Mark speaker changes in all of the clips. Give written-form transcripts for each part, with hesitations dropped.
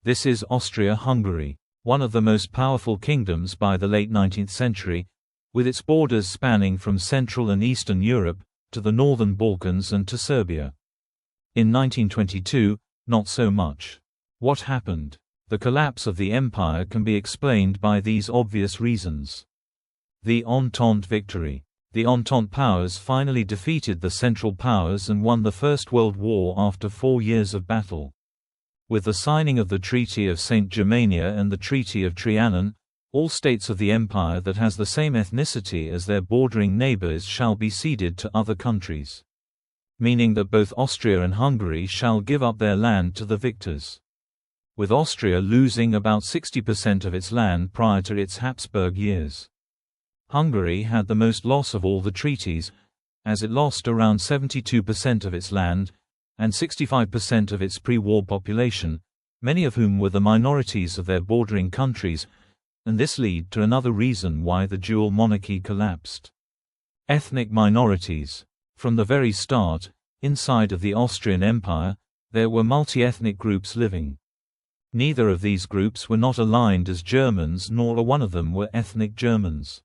Speaker 1: This is Austria-Hungary, one of the most powerful kingdoms by the late 19th century, with its borders spanning from Central and Eastern Europe, to the Northern Balkans and to Serbia. In 1922, not so much. What happened? The collapse of the empire can be explained by these obvious reasons. The Onant Victory. The Entente powers finally defeated the Central Powers and won the First World War after 4 years of battle. With the signing of the Treaty of St. Germania and the Treaty of Trianon, all states of the empire that has the same ethnicity as their bordering neighbors shall be ceded to other countries. Meaning that both Austria and Hungary shall give up their land to the victors. With Austria losing about 60% of its land prior to its Habsburg years. Hungary had the most loss of all the treaties, as it lost around 72% of its land, and 65% of its pre-war population, many of whom were the minorities of their bordering countries, and this led to another reason why the dual monarchy collapsed. Ethnic minorities. From the very start, inside of the Austrian Empire, there were multi-ethnic groups living. Neither of these groups were not aligned as Germans, nor one of them were ethnic Germans.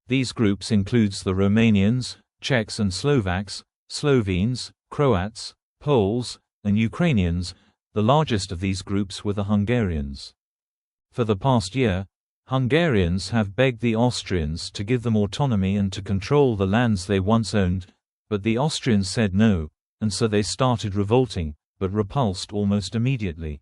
Speaker 1: These groups includes the Romanians, Czechs and Slovaks, Slovenes, Croats, Poles, and Ukrainians. The largest of these groups were the Hungarians. For the past year, Hungarians have begged the Austrians to give them autonomy and to control the lands they once owned, but the Austrians said no, and so they started revolting, but repulsed almost immediately.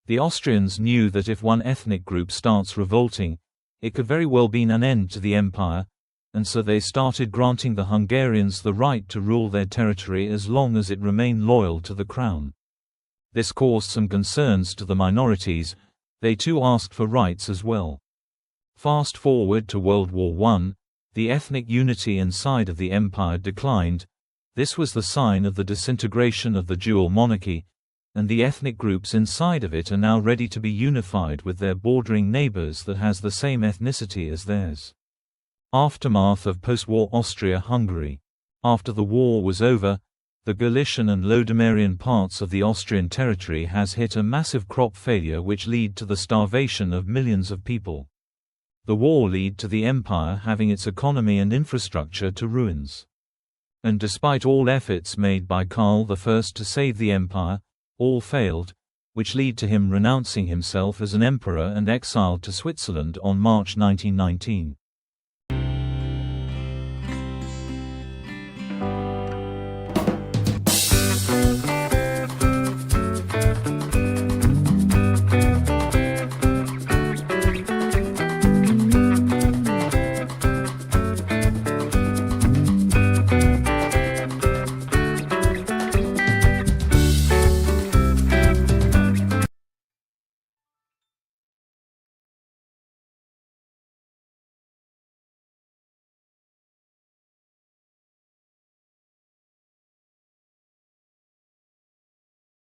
Speaker 1: The Austrians knew that if one ethnic group starts revolting, it could very well mean an end to the empire, and so they started granting the Hungarians the right to rule their territory as long as it remained loyal to the crown. This caused some concerns to the minorities. They too asked for rights as well. Fast forward to World War I, the ethnic unity inside of the empire declined. This was the sign of the disintegration of the dual monarchy, and the ethnic groups inside of it are now ready to be unified with their bordering neighbors that has the same ethnicity as theirs. Aftermath of post-war Austria-Hungary. After the war was over, the Galician and Lodomeran parts of the Austrian territory has hit a massive crop failure which led to the starvation of millions of people. The war led to the empire having its economy and infrastructure to ruins. And despite all efforts made by Karl I to save the empire, all failed, which led to him renouncing himself as an emperor and exiled to Switzerland on March 1919.